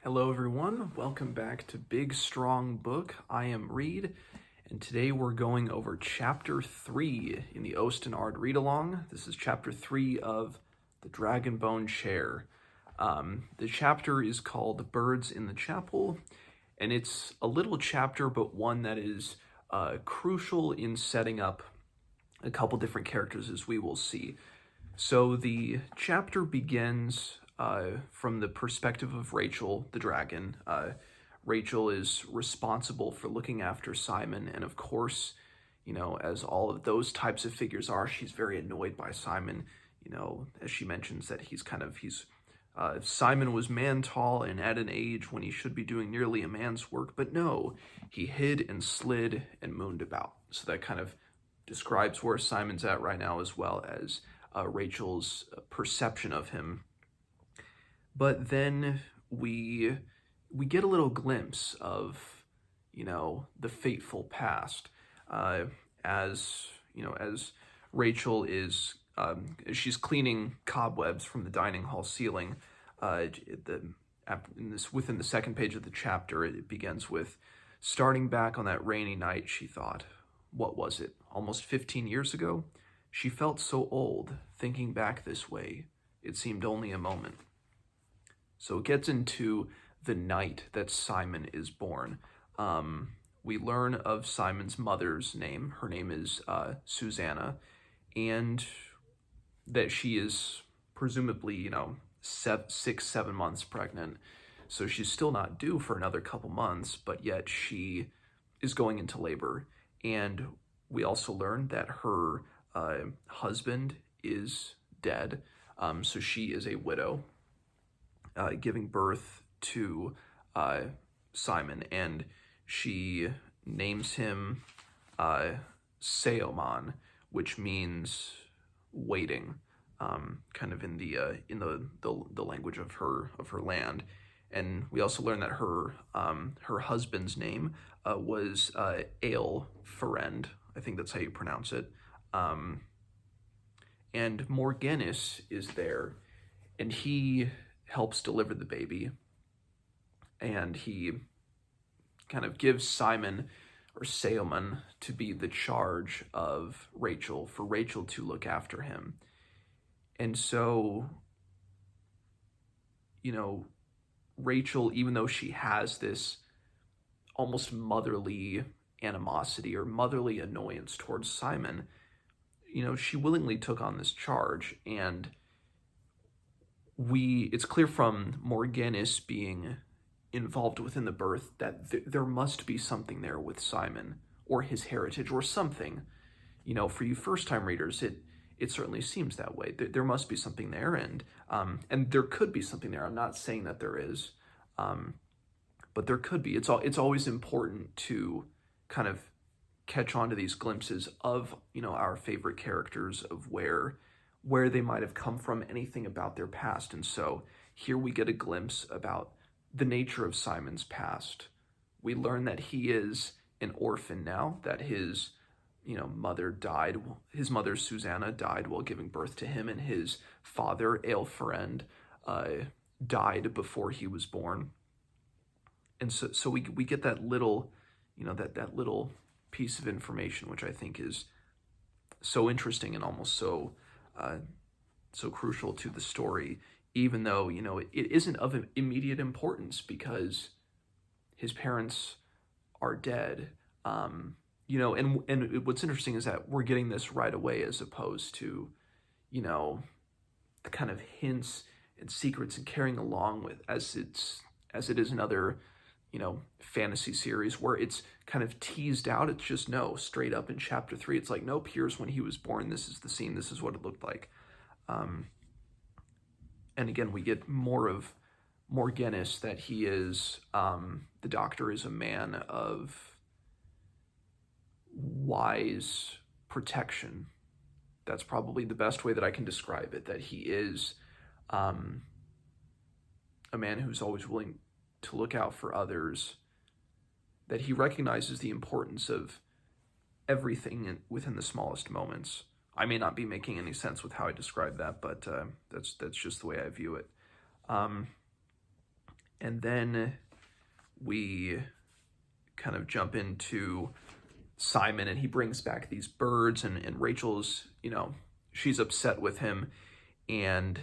Hello everyone, welcome back to Big Strong Book. I am Reed, and today we're going over Chapter 3 in the Osten Ard read-along. This is Chapter 3 of the Dragonbone Chair. The chapter is called Birds in the Chapel, and it's a little chapter, but one that is crucial in setting up a couple different characters, as we will see. So the chapter begins from the perspective of Rachel, the dragon. Rachel is responsible for looking after Simon, and of course, as all of those types of figures are, she's very annoyed by Simon. As she mentions that Simon was man tall and at an age when he should be doing nearly a man's work, but no, he hid and slid and mooned about. So that kind of describes where Simon's at right now, as well as Rachel's perception of him. But then we get a little glimpse of, the fateful past, as Rachel is, she's cleaning cobwebs from the dining hall ceiling. Within the second page of the chapter, it begins with, starting back on that rainy night, she thought, what was it, almost 15 years ago? She felt so old, thinking back this way. It seemed only a moment. So it gets into the night that Simon is born. We learn of Simon's mother's name. Her name is Susanna, and that she is presumably, 6-7 months pregnant. So she's still not due for another couple months, but yet she is going into labor. And we also learn that her husband is dead. So she is a widow, giving birth to Simon, and she names him Seoman, which means waiting, kind of in the language of her land. And we also learn that her husband's name was Ale Ferend. I think that's how you pronounce it. And Morganus is there, and he helps deliver the baby, and he kind of gives Simon, or Seoman, to be the charge of Rachel, for Rachel to look after him. And so, Rachel, even though she has this almost motherly animosity or motherly annoyance towards Simon, she willingly took on this charge. And it's clear from Morganus being involved within the birth that there must be something there with Simon, or his heritage, or something. For you first-time readers, it certainly seems that way. There must be something there, and there could be something there. I'm not saying that there is, but there could be. It's always important to kind of catch on to these glimpses of our favorite characters, of where they might have come from, anything about their past. And so here we get a glimpse about the nature of Simon's past. We learn that he is an orphan now, that his mother died. His mother, Susanna, died while giving birth to him, and his father, Aelferend, died before he was born. And so we get that little, that little piece of information, which I think is so interesting and almost so crucial to the story, even though, it isn't of immediate importance because his parents are dead. And what's interesting is that we're getting this right away, as opposed to, the kind of hints and secrets and carrying along with, as it is in other, fantasy series where it's kind of teased out. It's just, no, straight up in chapter 3. It's like, nope, here's when he was born. This is the scene. This is what it looked like. And again, we get more of Morganus, that he is, the doctor is a man of wise protection. That's probably the best way that I can describe it, that he is a man who's always willing to look out for others, that he recognizes the importance of everything within the smallest moments. I may not be making any sense with how I describe that, but that's just the way I view it. And then we kind of jump into Simon, and he brings back these birds, and Rachel's, she's upset with him, and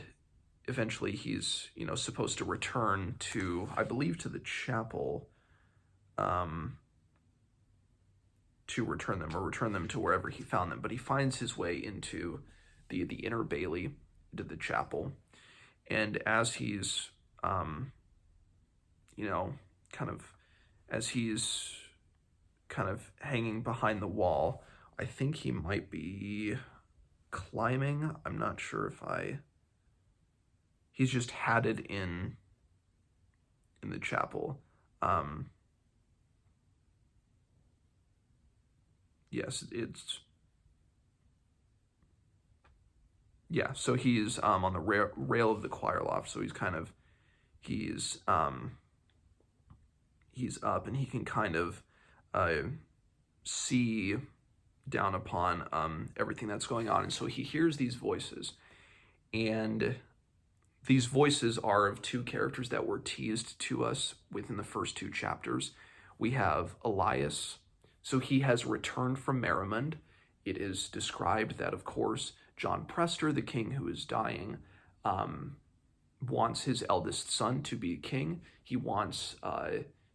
eventually he's, supposed to return to, I believe, to the chapel, to return them to wherever he found them. But he finds his way into the inner bailey, into the chapel. And as he's, kind of hanging behind the wall, I think he might be climbing. I'm not sure if he's just had it in the chapel. Yes, so he's on the rail of the choir loft, so he's up, and he can kind of see down upon everything that's going on. And so he hears these voices, and these voices are of two characters that were teased to us within the first two chapters. We have Elias. So he has returned from Merrimund. It is described that, of course, John Prester, the king who is dying, wants his eldest son to be king. He wants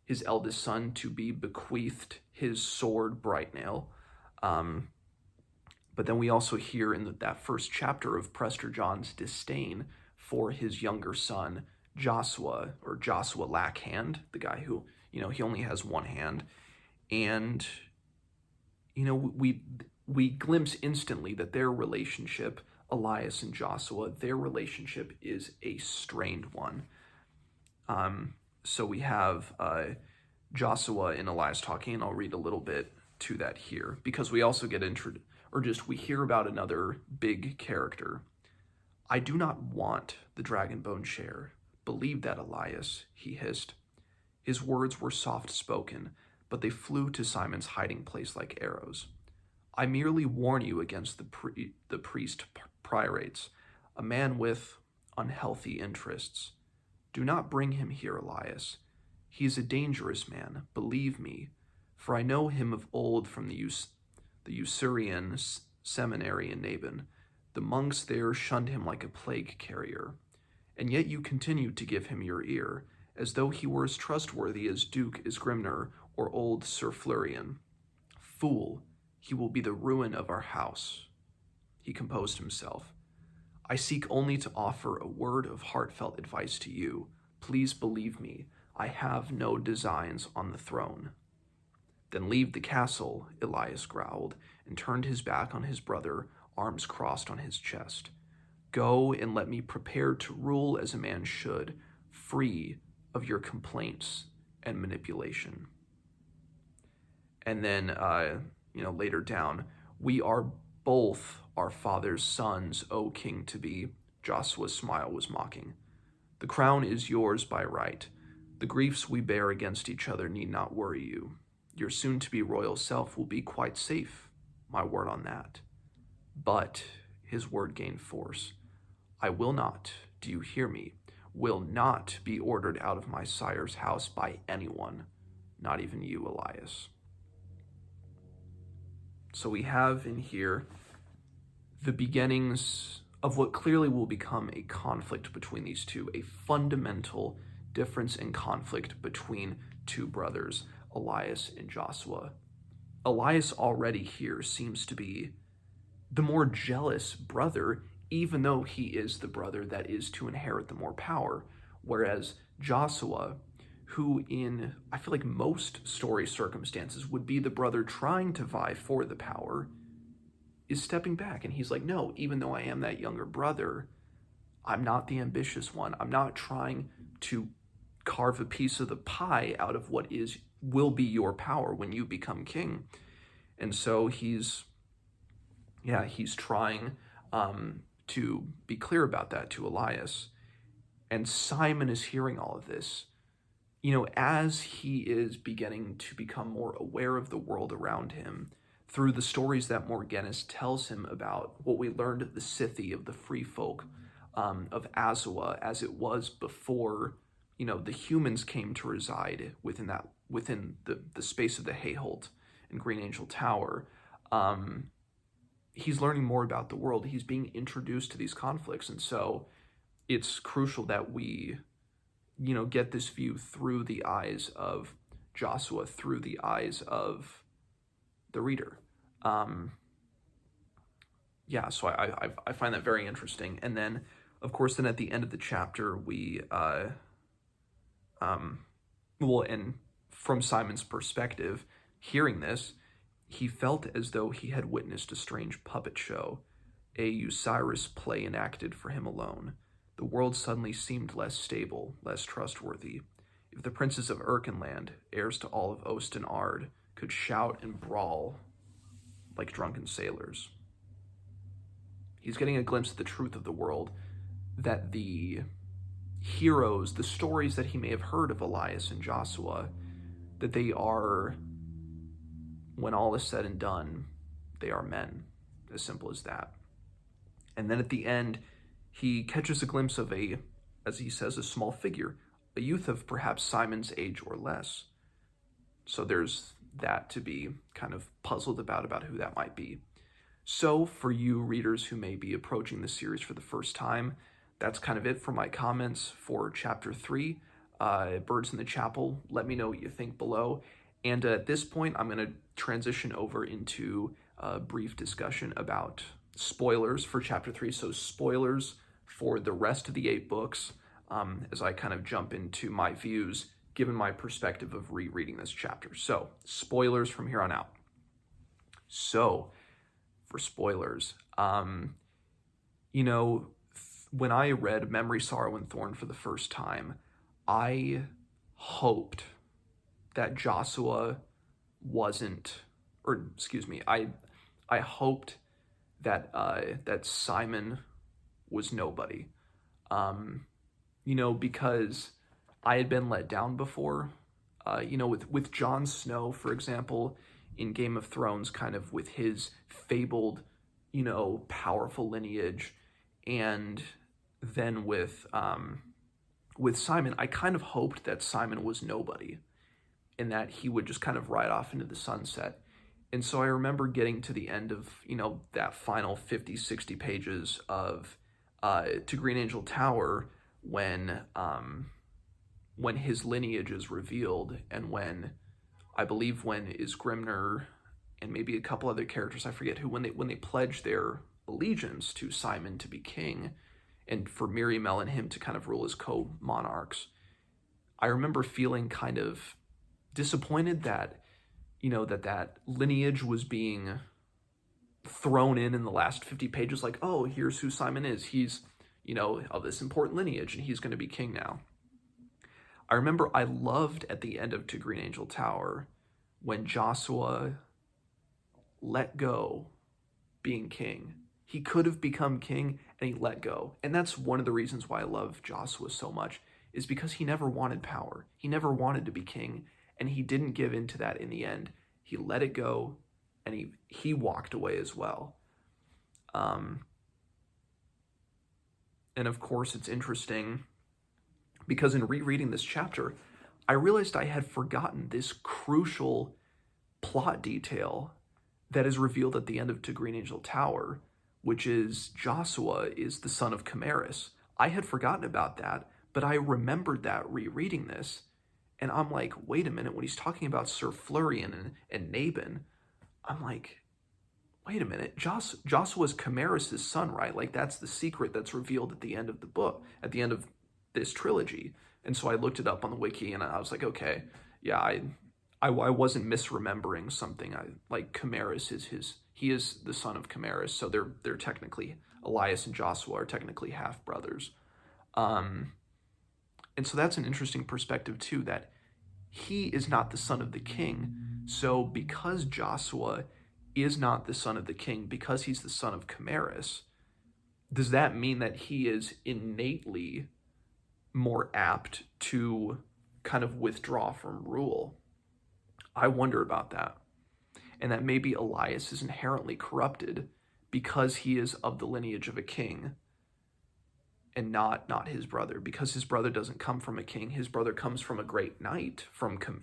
his eldest son to be bequeathed his sword, Brightnail. But then we also hear in that first chapter of Prester John's disdain for his younger son, Joshua, or Joshua Lackhand, the guy who, he only has one hand. And, we glimpse instantly that their relationship, Elias and Joshua, their relationship is a strained one. So we have Joshua and Elias talking, and I'll read a little bit to that here, because we also get we hear about another big character. "I do not want the Dragonbone share. Believe that, Elias," he hissed. His words were soft-spoken, but they flew to Simon's hiding place like arrows. "I merely warn you against the priest priorates, a man with unhealthy interests. Do not bring him here, Elias. He is a dangerous man, believe me, for I know him of old from the Usurian seminary in Naban. The monks there shunned him like a plague carrier, and yet you continued to give him your ear, as though he were as trustworthy as Duke Isgrimner or old Sir Florian. Fool, he will be the ruin of our house." He composed himself. "I seek only to offer a word of heartfelt advice to you. Please believe me, I have no designs on the throne." "Then leave the castle," Elias growled, and turned his back on his brother, arms crossed on his chest. "Go and let me prepare to rule as a man should, free of your complaints and manipulation." And then, later down, "We are both our father's sons, O king-to-be," Joshua's smile was mocking. "The crown is yours by right. The griefs we bear against each other need not worry you. Your soon-to-be royal self will be quite safe, my word on that. But," his word gained force, "I will not, do you hear me, will not be ordered out of my sire's house by anyone, not even you, Elias." So we have in here the beginnings of what clearly will become a conflict between these two, a fundamental difference and conflict between two brothers, Elias and Joshua. Elias already here seems to be the more jealous brother, even though he is the brother that is to inherit the more power, whereas Joshua, who in, I feel like, most story circumstances would be the brother trying to vie for the power, is stepping back, and he's like, no, even though I am that younger brother, I'm not the ambitious one. I'm not trying to carve a piece of the pie out of what will be your power when you become king. And so he's trying to be clear about that to Elias. And Simon is hearing all of this. As he is beginning to become more aware of the world around him, through the stories that Morghenus tells him about what we learned of the Scythe, of the free folk, of Azua, as it was before the humans came to reside within the space of the Hayholt and Green Angel Tower. He's learning more about the world. He's being introduced to these conflicts, and so it's crucial that we, get this view through the eyes of Joshua, through the eyes of the reader. So I find that very interesting. And then, of course, then at the end of the chapter, and from Simon's perspective, hearing this, he felt as though he had witnessed a strange puppet show, a Osiris play enacted for him alone. The world suddenly seemed less stable, less trustworthy. If the princes of Erkenland, heirs to all of Osten Ard, could shout and brawl like drunken sailors. He's getting a glimpse of the truth of the world, that the heroes, the stories that he may have heard of Elias and Joshua, that they are, when all is said and done, they are men, as simple as that. And then at the end, he catches a glimpse of as he says, a small figure, a youth of perhaps Simon's age or less. So there's that to be kind of puzzled about who that might be. So for you readers who may be approaching this series for the first time, that's kind of it for my comments for Chapter 3, Birds in the Chapel. Let me know what you think below. And at this point, I'm going to transition over into a brief discussion about spoilers for Chapter 3. So spoilers for the rest of the 8 books, as I kind of jump into my views, given my perspective of rereading this chapter. So spoilers from here on out. So for spoilers, when I read Memory, Sorrow, and Thorn for the first time, I hoped that Joshua wasn't, or excuse me, I hoped that that Simon was nobody, because I had been let down before, with Jon Snow, for example, in Game of Thrones, kind of with his fabled, powerful lineage, and then with Simon, I kind of hoped that Simon was nobody, and that he would just kind of ride off into the sunset. And so I remember getting to the end of, that final 50, 60 pages of To Green Angel Tower, when his lineage is revealed, and when Isgrimnur and maybe a couple other characters, I forget who, when they pledge their allegiance to Simon to be king, and for Miriamel and him to kind of rule as co-monarchs, I remember feeling kind of disappointed that, that lineage was being thrown in the last 50 pages, like, oh, here's who Simon is. He's, of this important lineage, and he's going to be king now. I remember I loved at the end of To Green Angel Tower when Joshua let go being king. He could have become king, and he let go. And that's one of the reasons why I love Joshua so much, is because he never wanted power. He never wanted to be king, and he didn't give in to that in the end. He let it go, and he walked away as well. And of course, it's interesting because in rereading this chapter, I realized I had forgotten this crucial plot detail that is revealed at the end of To Green Angel Tower, which is Joshua is the son of Chimaris. I had forgotten about that, but I remembered that rereading this, and I'm like, wait a minute, when he's talking about Sir Florian and Nabon, I'm like, wait a minute, Joshua's Chimaris' son, right? Like, that's the secret that's revealed at the end of the book, at the end of this trilogy. And so I looked it up on the wiki, and I was like, okay, yeah, I wasn't misremembering something. Chimaris he is the son of Chimaris, so they're technically, Elias and Joshua are technically half brothers. And so that's an interesting perspective too, that he is not the son of the king. So because Joshua is not the son of the king, because he's the son of Chimaris, does that mean that he is innately more apt to kind of withdraw from rule? I wonder about that. And that maybe Elias is inherently corrupted because he is of the lineage of a king. and not his brother, because his brother doesn't come from a king. His brother comes from a great knight.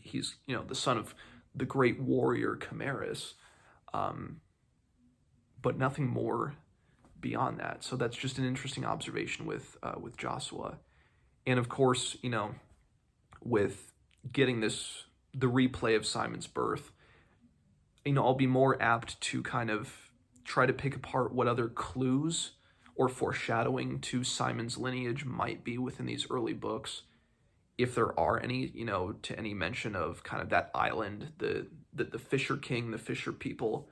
He's the son of the great warrior Camarus, but nothing more beyond that. So that's just an interesting observation with Joshua, and of course, with getting the replay of Simon's birth, I'll be more apt to kind of try to pick apart what other clues or foreshadowing to Simon's lineage might be within these early books, if there are any, to any mention of kind of that island, the Fisher King, the Fisher people.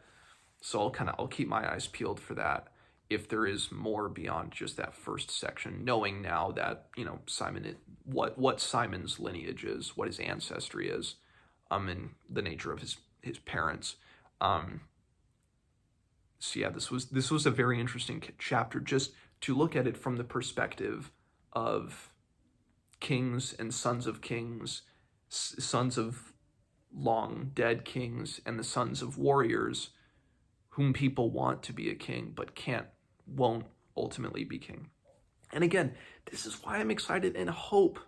So I'll keep my eyes peeled for that, if there is more beyond just that first section, knowing now that, Simon, what Simon's lineage is, what his ancestry is, and the nature of his parents. So yeah, this was a very interesting chapter, just to look at it from the perspective of kings and sons of kings, sons of long dead kings, and the sons of warriors whom people want to be a king but won't ultimately be king. And again, this is why I'm excited and hope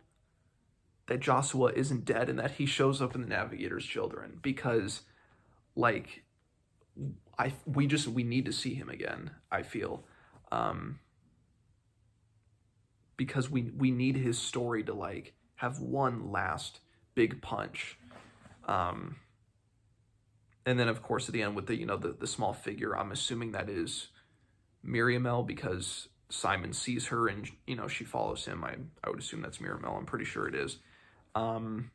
that Joshua isn't dead and that he shows up in the Navigator's Children, because we need to see him again, I feel, because we need his story to have one last big punch, and then of course at the end with the small figure, I'm assuming that is Miriamel, because Simon sees her and she follows him. I would assume that's Miriamel. I'm pretty sure it is. So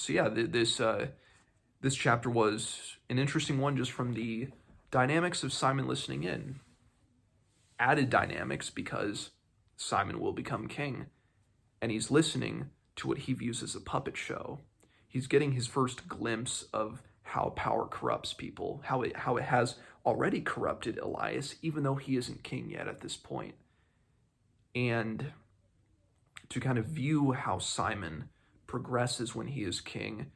yeah, this chapter was an interesting one, just from the dynamics of Simon listening in. Added dynamics because Simon will become king, and he's listening to what he views as a puppet show. He's getting his first glimpse of how power corrupts people, how it has already corrupted Elias, even though he isn't king yet at this point. And to kind of view how Simon progresses when he is king,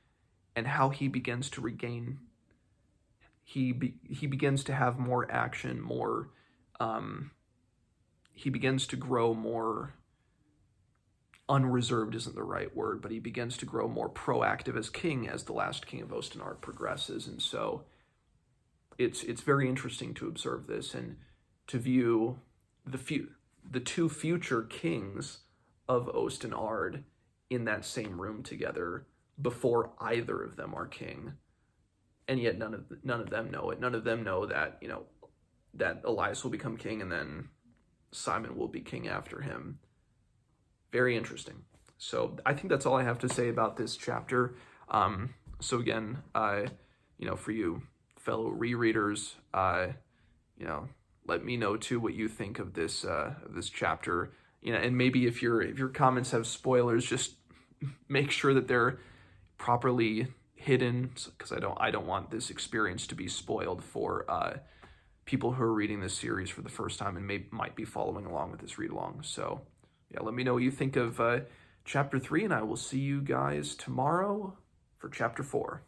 and how he begins to regain, he begins to have more action, more, he begins to grow more, unreserved isn't the right word, but he begins to grow more proactive as king as the last king of Osten progresses. And so it's very interesting to observe this and to view the two future kings of Osten in that same room together before either of them are king. And yet none of them know it. None of them know that, that Elias will become king and then Simon will be king after him. Very interesting. So I think that's all I have to say about this chapter. So again, for you fellow rereaders, let me know too what you think of this chapter. And maybe if your comments have spoilers, just make sure that they're properly hidden, because I don't want this experience to be spoiled for people who are reading this series for the first time and might be following along with this read along. So yeah, let me know what you think of chapter 3, and I will see you guys tomorrow for chapter 4.